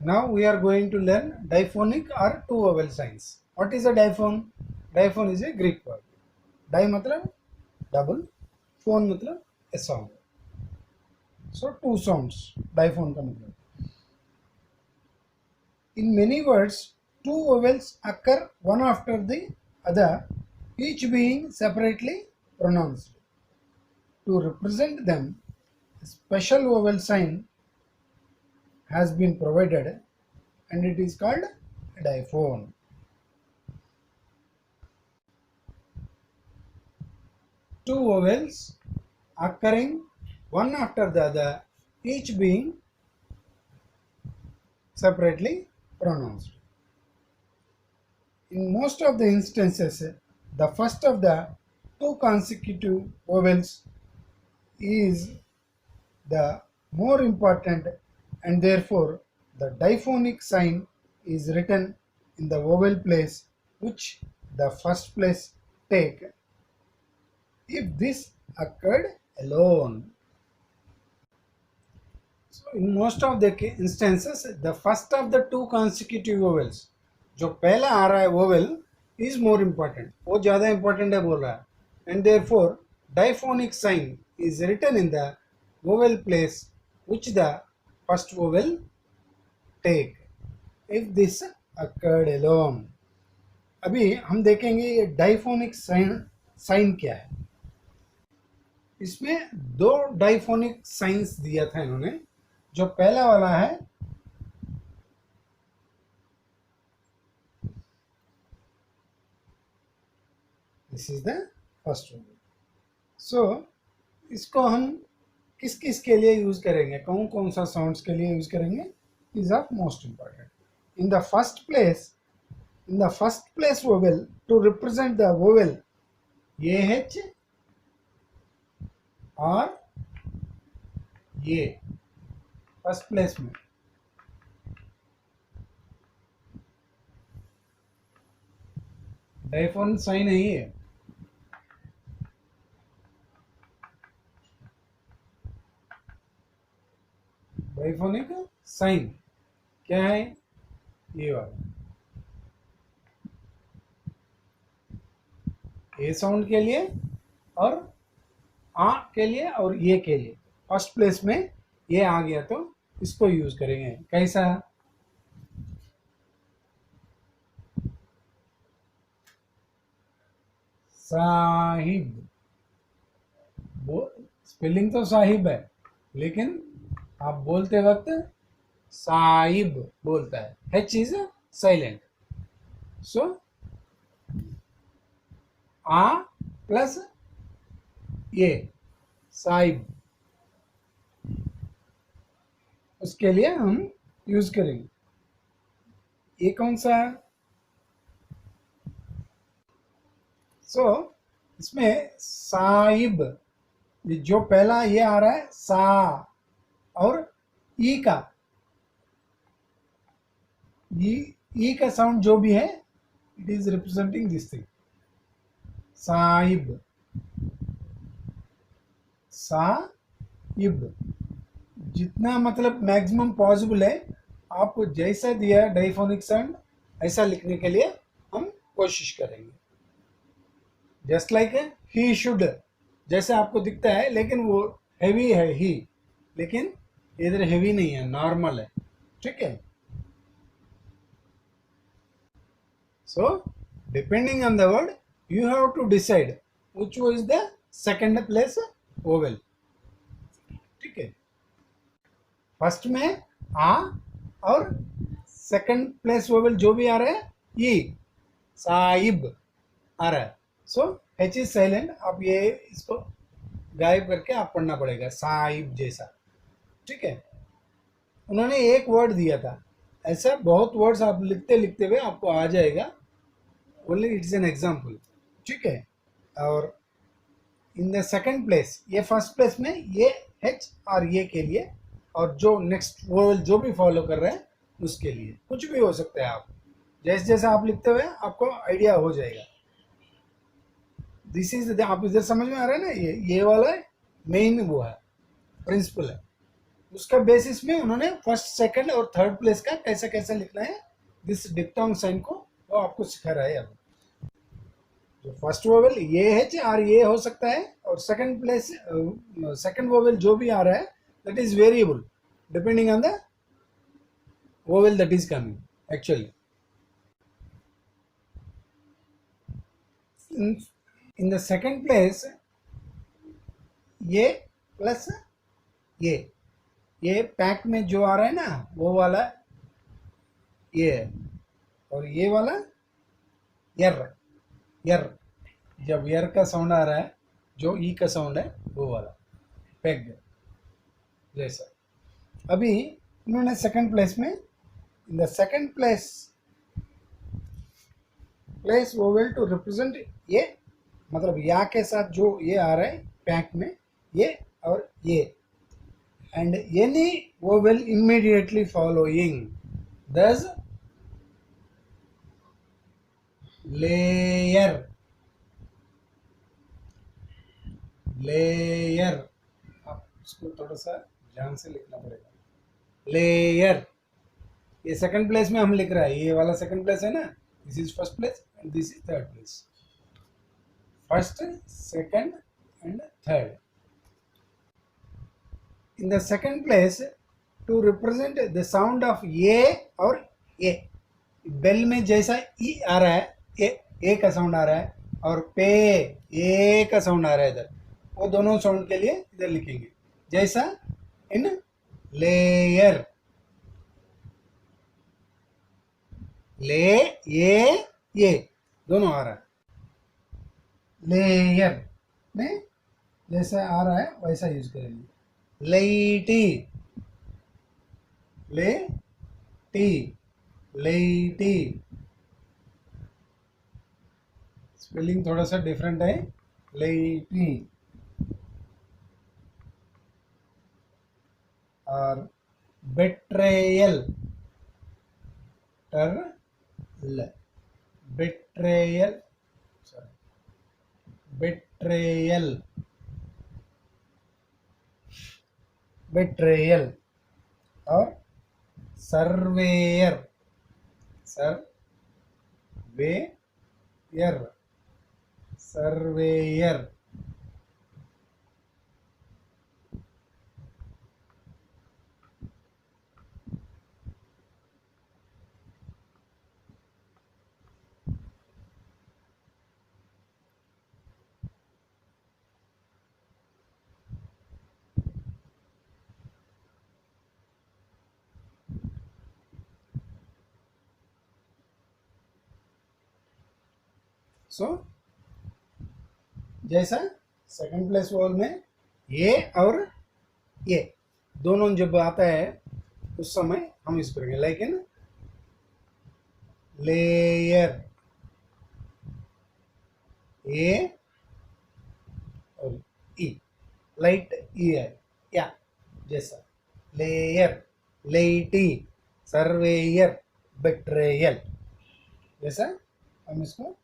Now we are going to learn diphonic or two vowel signs. What is a diphone? Diphone is a Greek word. Di matlab double, phone matlab a sound. So two sounds. Diphone ka matlab. In many words, two vowels occur one after the other, each being separately pronounced. To represent them, a special vowel sign has been provided and it is called a diphone. Two vowels occurring one after the other, each being separately pronounced. In most of the instances, the first of the two consecutive vowels is the more important, and therefore the diphonic sign is written in the vowel place which the first place take if this occurred alone. So in most of the instances, the first of the two consecutive vowels, जो पहला आ रहा है vowel, is more important. वो ज़्यादा important है बोल रहा है, and therefore diphonic sign is written in the vowel place which the first vowel take if this occurred alone. अभी हम देखेंगे ये डाइफोनिक साइन क्या है. इसमें दो डाइफोनिक साइंस दिया था इन्होंने. जो पहला वाला है this is the first one. So इसको हम किस किस के लिए यूज करेंगे, कौन कौन सा साउंड्स के लिए यूज करेंगे, is of most important. In the first place vowel to represent the vowel AH और ये फर्स्ट प्लेस में डाइफोन साइन है ये. डाइफोनिक साइन क्या है, ये वाला ए साउंड के लिए और आ के लिए और ये के लिए फर्स्ट प्लेस में ये आ गया तो इसको यूज करेंगे. कैसा, साहिब. स्पेलिंग तो साहिब है, लेकिन आप बोलते वक्त साहिब बोलता है. H is silent. सो आ प्लस ये साहिब, उसके लिए हम यूज करेंगे. ये कौन सा है? सो इसमें साहिब, जो पहला ये आ रहा है सा और ई का, ई का साउंड जो भी है it is representing this thing. Sahib, Sahib. जितना मतलब मैक्सिमम पॉसिबल है आपको जैसा दिया डाइफोनिक साउंड ऐसा लिखने के लिए हम कोशिश करेंगे. जस्ट लाइक ही शुड, जैसे आपको दिखता है, लेकिन वो हेवी है ही, लेकिन इधर हेवी नहीं है, नॉर्मल है. ठीक है. So depending on the word you have to decide which is the second place vowel. ठीक है. फर्स्ट में आ और सेकंड प्लेस वोवेल जो भी आ रहा है ई, साहिब आ रहा है. सो H इज साइलेंट. आप ये इसको गायब करके आप पढ़ना पड़ेगा साहिब जैसा. ठीक है. उन्होंने एक वर्ड दिया था, ऐसा बहुत वर्ड्स आप लिखते लिखते हुए आपको आ जाएगा. Only it's an example. ठीक है. और इन द सेकंड प्लेस, ये फर्स्ट प्लेस में ये H और ये के लिए, और जो नेक्स्ट वर्ड जो भी फॉलो कर रहे हैं उसके लिए कुछ भी हो सकता है. आप जैसे जैसे आप लिखते हुए आपको आइडिया हो जाएगा. दिस इज, आप इधर समझ में आ रहा है ना, ये वाला मेन वो है, प्रिंसिपल है. उसका बेसिस में उन्होंने फर्स्ट सेकंड और थर्ड प्लेस का कैसे कैसे लिखना है दिस डिप्थोंग साइन को वो आपको सिखा रहा है अब। जो फर्स्ट वोवेल ये है और ये हो सकता है, और सेकंड प्लेस सेकंड वोवेल जो भी आ रहा है that is variable depending on the vowel that is coming actually. In the second place ये प्लस ये पैक में जो आ रहा है ना वो वाला ये है, और ये वाला यर यर, जब यर का साउंड आ रहा है जो ई का साउंड है वो वाला पेग जैसा। अभी इन्होंने सेकंड प्लेस में in the second place vowel to represent ये, मतलब या के साथ जो ये आ रहा है पैक में ये और ये, and any vowel immediately following, thus layer layer, आप इसको थोड़ा सा ध्यान से लिखना पड़ेगा। लेयर ये सेकंड प्लेस में हम लिख रहा है, ये वाला सेकंड प्लेस है ना, this is first place and this is third place, first second and third. In the second place to represent the sound of और ए, बेल में जैसा ई आ रहा है ए का साउंड आ रहा है और पे ए का साउंड आ रहा है इधर, वो दोनों साउंड के लिए इधर लिखेंगे जैसा इन लेयर ले ये दोनों आ रहा है, लेयर में जैसा आ रहा है वैसा यूज करेंगे। लेटी लेटी स्पेलिंग थोड़ा सा डिफरेंट है, लेटी। और बेट्रेयल बेट्रेयल बेट्रेयल बेट्रेयल और सर्वेयर सर्वेयर। सो जैसा सेकंड प्लेस वॉल में ये और ये दोनों जब आता है उस समय हम इस करेंगे, लेकिन लेयर ए और ई, लाइट ई है या जैसा लेयर लेटी सर्वेयर बेट्रेयल जैसा हम इसको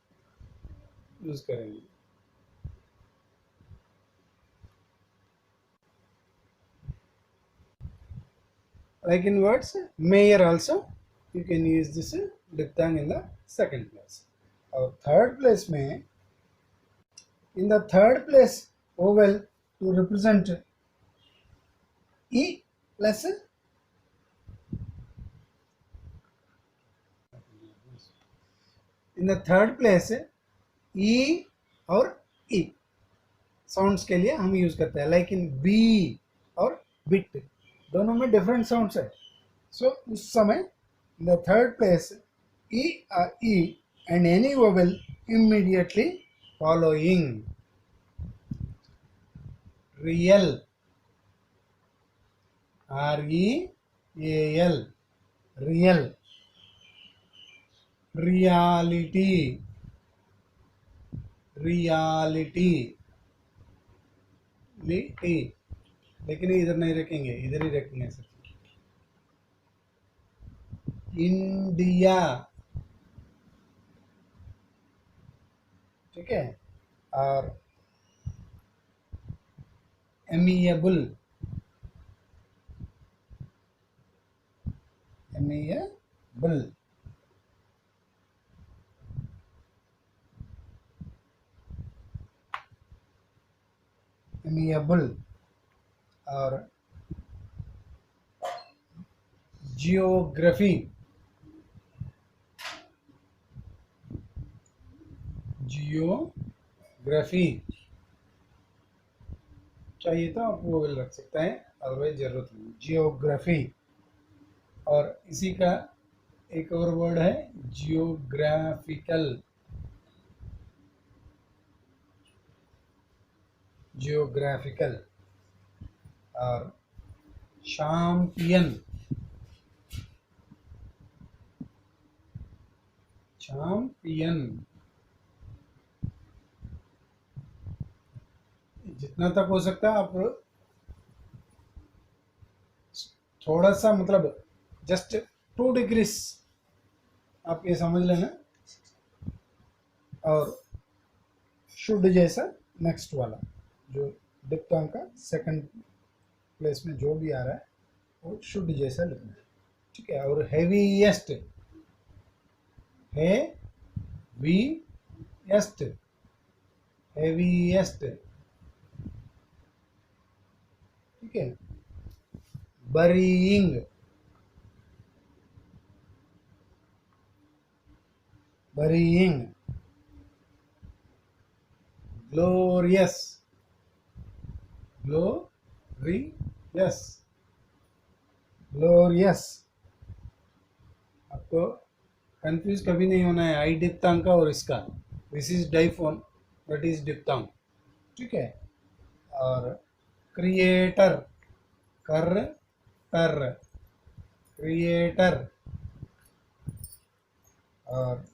यूज करेंगे। Like in words mayor also you can use this diphthong in the second place। और third place में in the third place vowel to represent e plus in the third place e और e sounds के लिए हम use करते हैं, like in B और bit दोनों में डिफरेंट साउंड्स है। सो उस समय in the third place E and any vowel immediately following real REAL real reality लेकिन इधर नहीं रखेंगे, इधर ही रखेंगे सिर्फ। इंडिया, ठीक है, और एमिएबल amiable, amiable, और geography, geography चाहिए तो आप वो रख सकते हैं, अदरवाइज जरूरत नहीं। जियोग्राफी, और इसी का एक और वर्ड है जियोग्राफिकल, जियोग्राफिकल, और चैंपियन, चैंपियन, जितना तक हो सकता है आप थोड़ा सा, मतलब जस्ट 2 डिग्रीज आप ये समझ लेना। और शुड जैसा नेक्स्ट वाला जो डिप्थोंग का सेकंड प्लेस में जो भी आ रहा है वो शुड जैसा लिखना है, ठीक है। और हेवीएस्ट, हेवीएस्ट, हेवीएस्ट, ठीक है। burying, burying, glorious, glorious, glorious। आपको कंफ्यूज कभी नहीं होना है आई डिप्थांग का और इसका। This is diphone, that is diphthong, ठीक है। और क्रिएटर, कर टर, क्रिएटर, और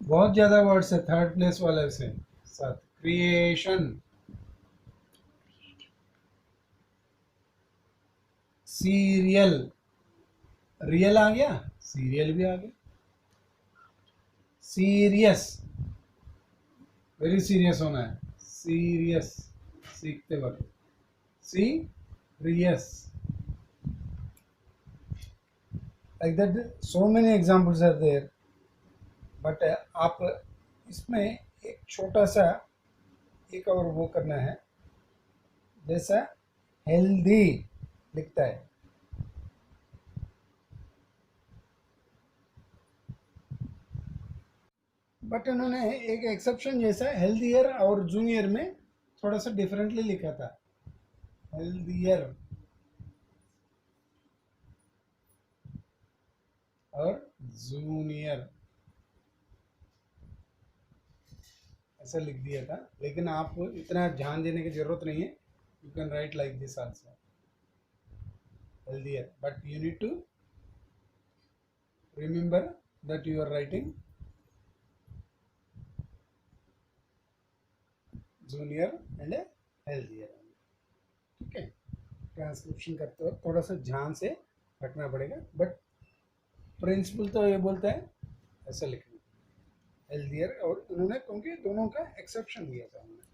बहुत ज़्यादा वर्ड्स है थर्ड प्लेस वाले से साथ। क्रिएशन, सीरियल, रियल आ गया, सीरियल भी आ गया। सीरियस, वेरी सीरियस होना है, सीरियस, सीखते वक्त, serious, like that so many examples are there. But आप इसमें एक छोटा सा एक और वो करना है, जैसा हेल्दी लिखता है, बट उन्होंने एक एक्सेप्शन जैसा हेल्दियर और जूनियर में थोड़ा सा डिफरेंटली लिखा था। हेल्दियर और जूनियर ऐसा लिख दिया था, लेकिन आपको इतना ध्यान देने की जरूरत नहीं है। You can write like this also, healthier, but you need to remember that you are writing junior and healthier, ठीक है। ट्रांसक्रिप्शन करते वक्त थोड़ा सा ध्यान से रखना पड़ेगा, बट प्रिंसिपल तो ये बोलता है ऐसा लिखना, हेल्दियर। और उन्होंने क्योंकि दोनों का एक्सेप्शन दिया था उन्होंने।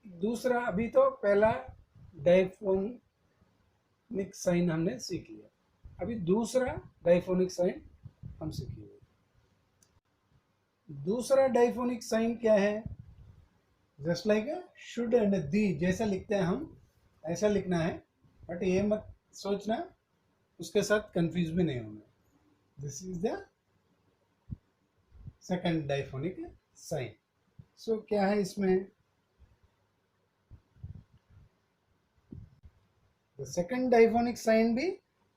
दूसरा, अभी तो पहला डाइफोनिक साइन हमने सीख लिया, अभी दूसरा डाइफोनिक साइन हम सीखेंगे। दूसरा डाइफोनिक साइन क्या है? Just like should and the जैसा लिखते हैं हम, ऐसा लिखना है। बट ये मत सोचना उसके साथ कंफ्यूज भी नहीं होना। This is the second diphonic sign. So क्या है इसमें? सेकंड डाइफोनिक साइन भी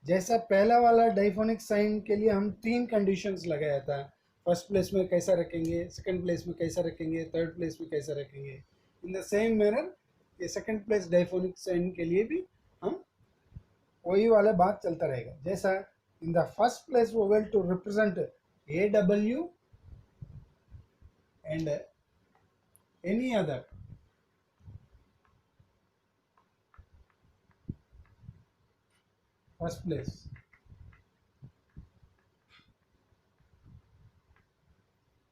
जैसा पहला वाला डाइफोनिक साइन के लिए हम 3 कंडीशंस लगाया था। फर्स्ट प्लेस में कैसा रखेंगे, सेकंड प्लेस में कैसा रखेंगे, थर्ड प्लेस में कैसा रखेंगे। इन द सेम मैनर ये सेकंड प्लेस डाइफोनिक साइन के लिए भी हम वही वाला बात चलता रहेगा। जैसा in the first place vowel to represent A W and any other, first place,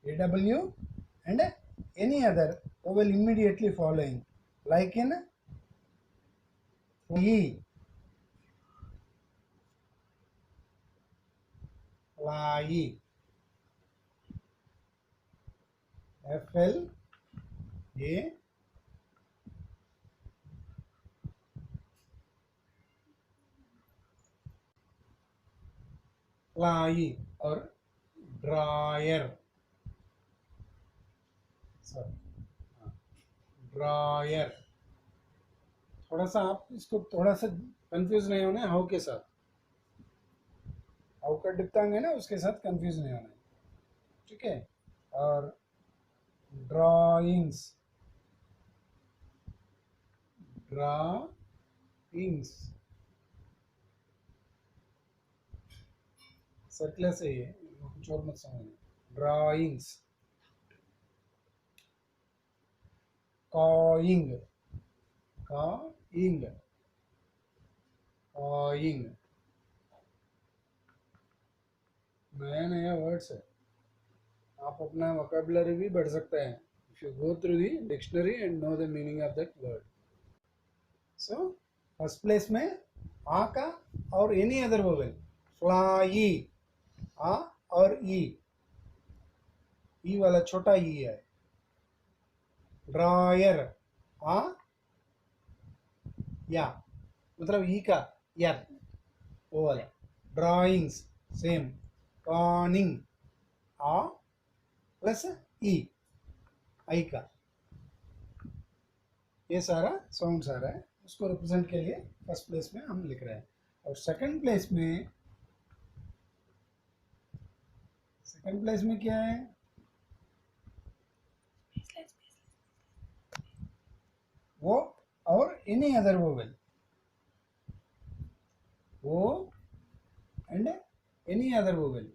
AW and any other vowel immediately following, like in E, fly, FL A fly, और ड्रायर, सॉरी ड्रायर। थोड़ा सा आप इसको थोड़ा सा confuse नहीं होना है हाउ के साथ, हाउ का डिप्तांग है ना उसके साथ कंफ्यूज नहीं होना है, ठीक है। और ड्राइंग्स, ड्राइंग्स सर्कुलर से ही है, कुछ और मत समझना। ड्राइंग्स, कॉइंग, कॉइंग, कॉइंग, नया नया वर्ड्स है, आप अपना वोकेबुलरी भी बढ़ सकता है if you go through the dictionary and know the meaning of that word. So first place में आ का और एनी अदर वोवेल, फ्लाई, आ और ई वाला छोटा ई है। ड्रायर, आ या, मतलब ई का यार वो वाला। ड्राइंग्स सेम, कॉनिंग आ प्लस ई, आई का, ये सारा साउंड्स आ रहा है, उसको रिप्रेजेंट के लिए फर्स्ट प्लेस में हम लिख रहे हैं। और सेकंड प्लेस में क्या है, वो और एनी अदर वोवेल, वो एंड एनी अदर वोवेल।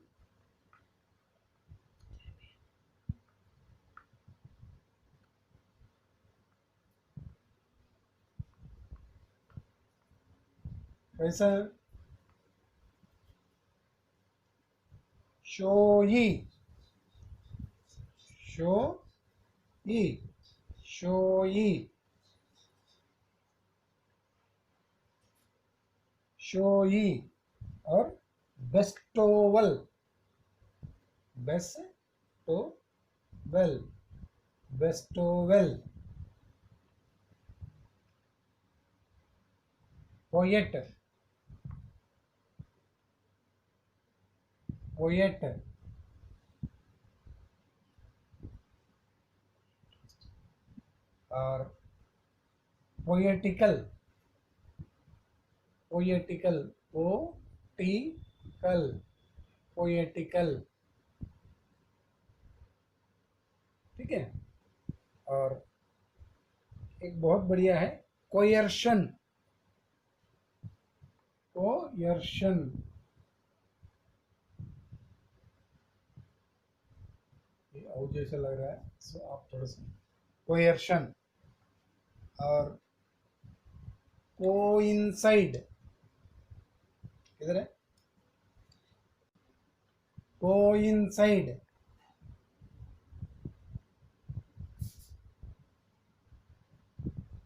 कैसा, शोई, शोई, शोई, शोई, और बेस्टोवल, बेस्टोवेल, बेस्टोवेल। पोएट, पोएट, और पोएटिकल, पोएटिकल, ओ टी कल, पोएटिकल, ठीक है। और एक बहुत बढ़िया है, कोयर्शन, कोयर्शन, ये और जैसा लग रहा है, सो आप थोड़ा सा, कोयर्शन। और कोइंसाइड, किधर है, कोइंसाइड,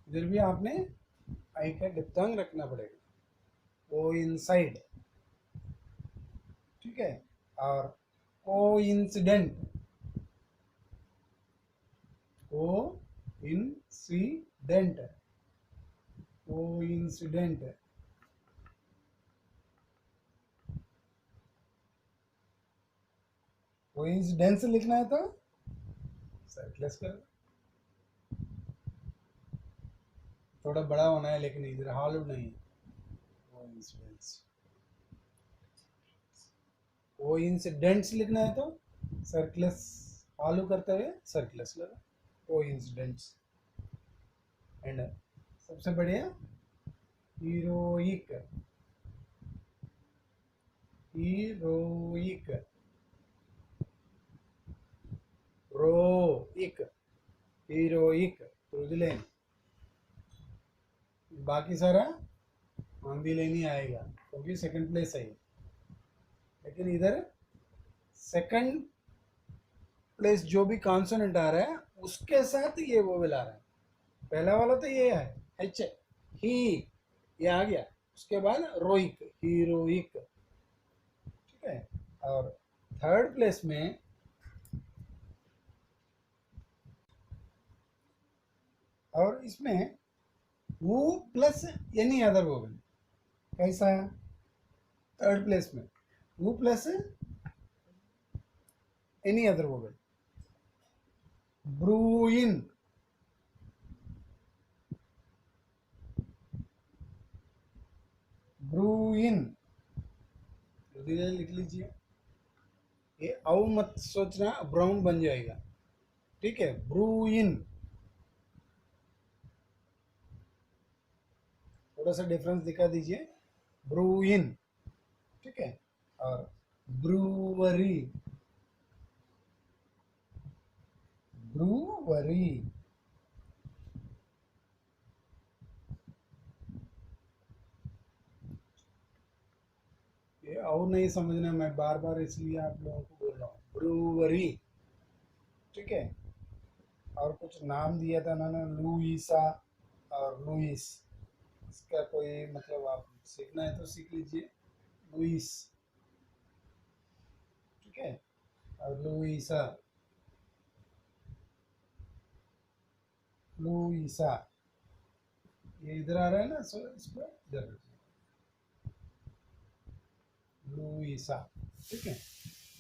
इधर भी आपने आई का डिप्तांग रखना पड़ेगा, कोइंसाइड, ठीक है। और कोइंसिडेंट, कोइंसिडेंट, कोइंसिडेंट, कोइंसिडेंस लिखना है तो सर्कलेस कर, थोड़ा बड़ा होना है लेकिन इधर हॉलो नहीं, कोइंसिडेंस। कोइंसिडेंट्स लिखना है तो सर्कलेस, हॉलो करते हुए सर्कलेस लगा, कोइंसिडेंट्स। एंड सबसे बढ़िया, हीरोइक, हीरोइक, रोइक, हीरोइक, रुदलेन। बाकी सारा आंधी लेनी आएगा क्योंकि सेकंड प्लेस है, लेकिन इधर सेकंड प्लेस जो भी कॉन्सोनेंट आ रहा है उसके साथ ये वोवेल आ रहा है। पहला वाला तो ये है एच, ही, ये आ गया, उसके बाद रोइक, हीरोइक, ठीक है। और थर्ड प्लेस में और इसमें वो प्लस एनी अदर वोवेल। कैसा? थर्ड प्लेस में वो प्लस एनी अदर वोवेल। ब्रूइन, ब्रूइन लिख लीजिए। ये औ मत सोचना ब्राउन बन जाएगा, ठीक है। ब्रूइन, थोड़ा सा डिफरेंस दिखा दीजिए। ब्रूइन, ठीक है। और ब्रूवरी, ब्रूवरी। ये और नहीं समझना, मैं बार बार इसलिए आप लोगों को बोल रहा हूँ, ब्रूवरी, ठीक है। और कुछ नाम दिया था ना, लुइसा और लुइस। इसका कोई मतलब आप सीखना है तो सीख लीजिए। लुइस, ठीक है। और लुइसा, लुइसा, ये इधर आ रहा है ना, सो इसको इधर रखिए, लुइसा, ठीक है।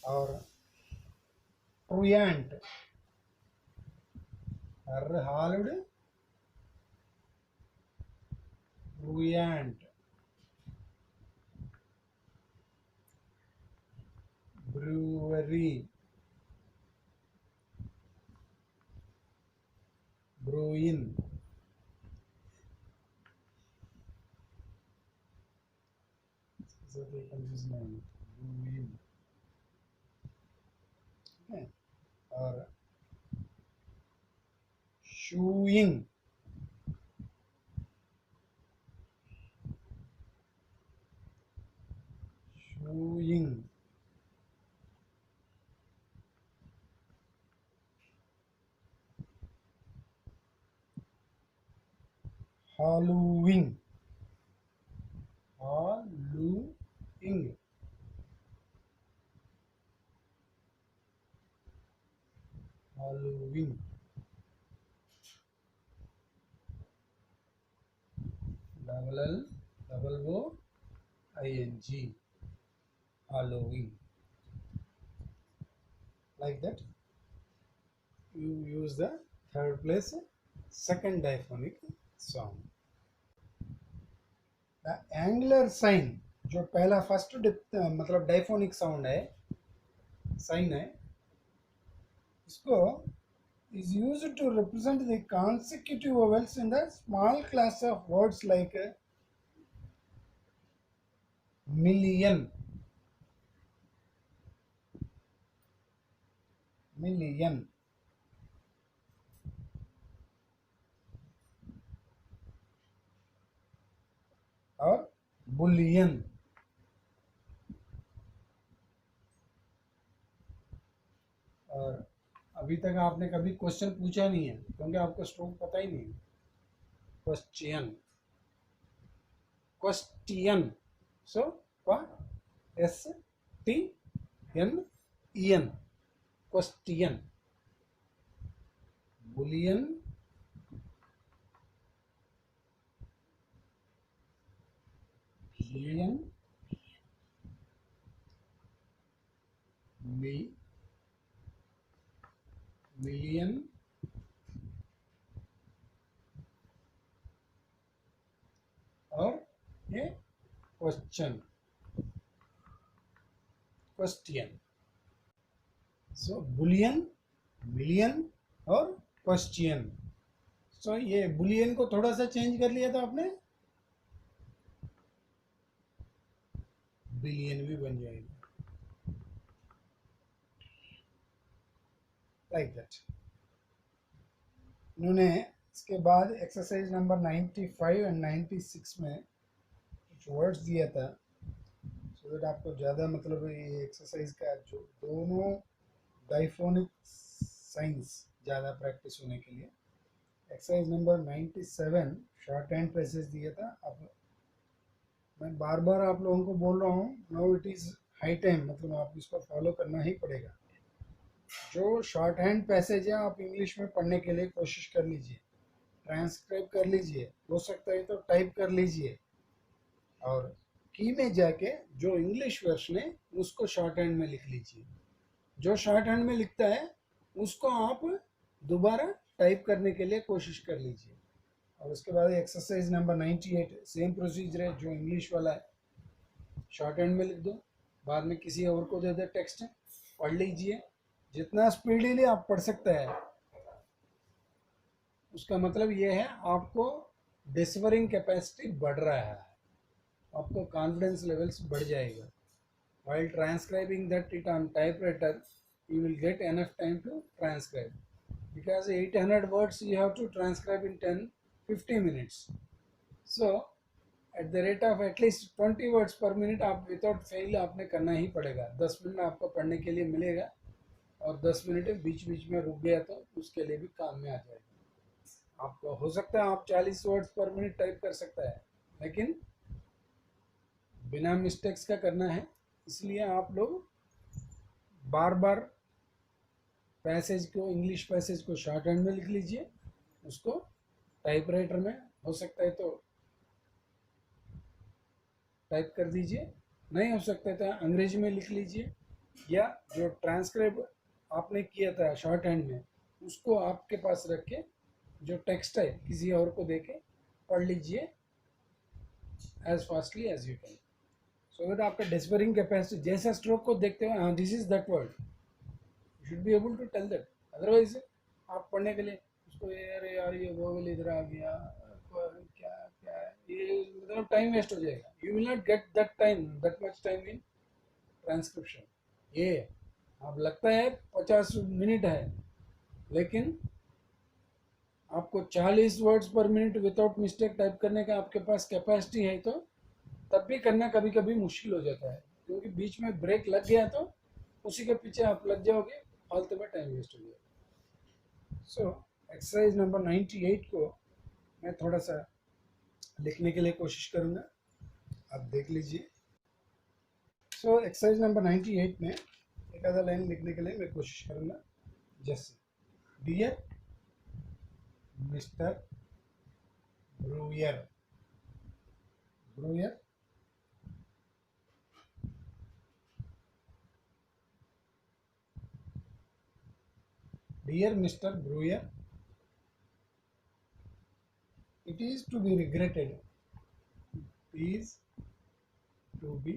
और truant, hauled, truant, brewery, bruin, confuse नहीं, ब्रूइन, ठीक है। और shoeing, shoeing, hollowing, hollowing, hollowing, double l double o i n g, halloween, like that. You use the third place second diphonic sound. The angular sign, जो पहला first मतलब डाइफोनिक sound है, sign है, इसको is used to represent the consecutive vowels in the small class of words like million, million, और bullion। और अभी तक आपने कभी क्वेश्चन पूछा नहीं है क्योंकि आपको स्ट्रोक पता ही नहीं है। Question, question, so s t n e n, question, bullion, bullion, million, और ये question, question. So bullion, million और क्वेश्चन। सो ये बुलियन को थोड़ा सा चेंज कर लिया था आपने, बिलियन भी बन जाएगा, लाइक दैट। इन्होंने इसके बाद एक्सरसाइज नंबर 95 एंड 96 में कुछ वर्ड्स दिया था, सो दैट आपको ज़्यादा मतलब ये एक्सरसाइज का जो दोनों डाइफोनिक साइंस ज़्यादा प्रैक्टिस होने के लिए। Exercise number 97 short hand passage दिया था। अब मैं बार बार आप लोगों को बोल रहा हूँ, now it is high time, मतलब आप इसको फॉलो करना ही पड़ेगा। जो शॉर्ट हैंड पैसेज है आप इंग्लिश में पढ़ने के लिए कोशिश कर लीजिए, ट्रांसक्राइब कर लीजिए, हो सकता है तो टाइप कर लीजिए, और की में जाके जो इंग्लिश वर्शन है उसको शॉर्ट हैंड में लिख लीजिए। जो शॉर्ट हैंड में लिखता है उसको आप दोबारा टाइप करने के लिए कोशिश कर लीजिए। और उसके बाद एक्सरसाइज नंबर 98, सेम प्रोसीजर है जो इंग्लिश वाला है, शॉर्ट हैंड में लिख दो, बाद में किसी और को दे दे टेक्स्ट, पढ़ लीजिए। जितना स्पीडीली आप पढ़ सकते हैं, उसका मतलब ये है आपको डिस्कवरिंग कैपेसिटी बढ़ रहा है, आपको कॉन्फिडेंस लेवल्स बढ़ जाएगा। While transcribing that it on typewriter, you will get enough time to transcribe, because 800 words you have to transcribe in 10-15 minutes. So at the rate of at least 20 words per minute आप without fail आपने करना ही पड़ेगा। 10 minute आपको पढ़ने के लिए मिलेगा, और 10 मिनट बीच बीच में रुक गया तो उसके लिए भी काम में आ जाएगा। आपको हो सकता है आप 40 वर्ड्स पर मिनट टाइप कर सकता है, लेकिन बिना मिस्टेक्स का करना है, इसलिए आप लोग बार बार पैसेज को, इंग्लिश पैसेज को शॉर्ट हैंड में लिख लीजिए, उसको टाइपराइटर में हो सकता है तो टाइप कर दीजिए, नहीं हो सकता है तो अंग्रेजी में लिख लीजिए, या जो ट्रांसक्राइब आपने किया था शॉर्ट हैंड में उसको आपके पास रख के जो टेक्स्ट है किसी और को देके पढ़ लीजिए as fastly as you can, so that आपका डिस्कवरिंग कैपेसिटी, जैसा स्ट्रोक को देखते हो हाँ this is that word, you should be able to tell that. Otherwise आप पढ़ने के लिए उसको अरे यार ये वोवेल इधर आ गया, क्या क्या है ये, मतलब टाइम वेस्ट हो जाएगा। You will not get that time, that much time in transcription. ये आप लगता है 50 मिनट है, लेकिन आपको 40 वर्ड्स पर मिनट विदाउट मिस्टेक टाइप करने का आपके पास कैपेसिटी है, तो तब भी करना कभी कभी मुश्किल हो जाता है, क्योंकि बीच में ब्रेक लग गया तो उसी के पीछे आप लग जाओगे, फालतू में टाइम वेस्ट हो जाएगा। सो एक्सरसाइज नंबर 98 को मैं थोड़ा सा लिखने के लिए कोशिश करूँगा, आप देख लीजिए। सो एक्सरसाइज नंबर 98 में एक आधा लाइन लिखने के लिए मैं कोशिश करूँगा, जैसे dear mister Brewer, Brewer dear mister Brewer, it is to be regretted, it is to be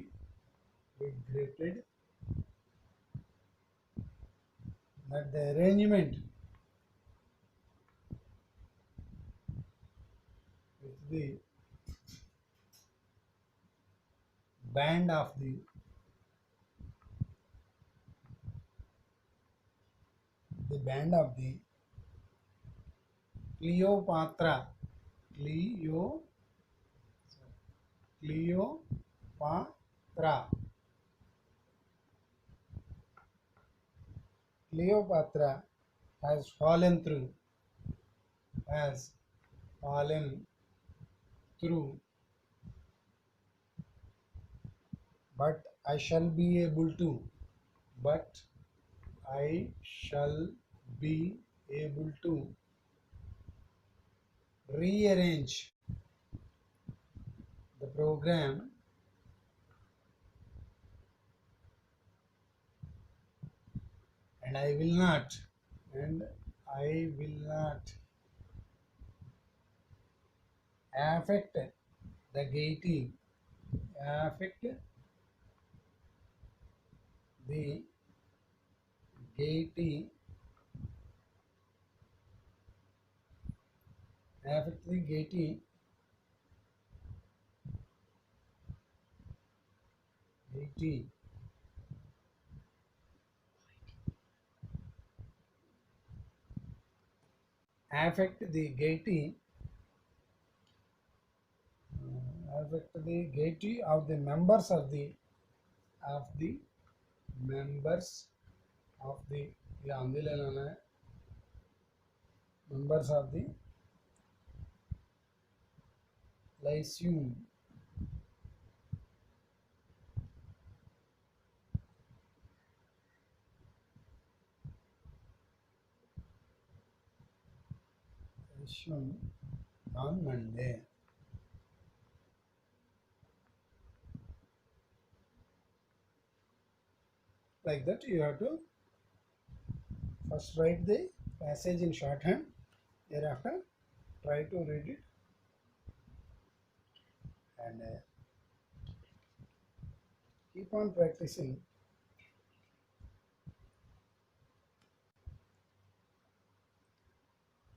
regretted that the arrangement with the band of the band of the Cleopatra, Cleopatra, Cleopatra has fallen through, has fallen through, but I shall be able to, but I shall be able to rearrange the program and I will not affect the gating, affect the gating, affect the gating, gating, affect the gating, affect the gating of the members of the members of the, या आंधी ले लेना है, members of the Lyceum, Resume on Monday. Like that, you have to first write the passage in shorthand. Thereafter, try to read it and keep on practicing.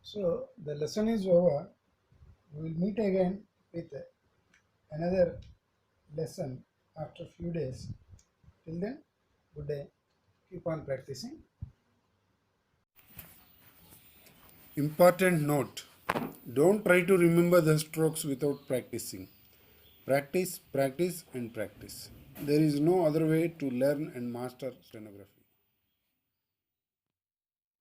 So the lesson is over. We will meet again with another lesson after few days. Till then, good day. Keep on practicing. Important note: don't try to remember the strokes without practicing. Practice, practice, and practice. There is no other way to learn and master stenography.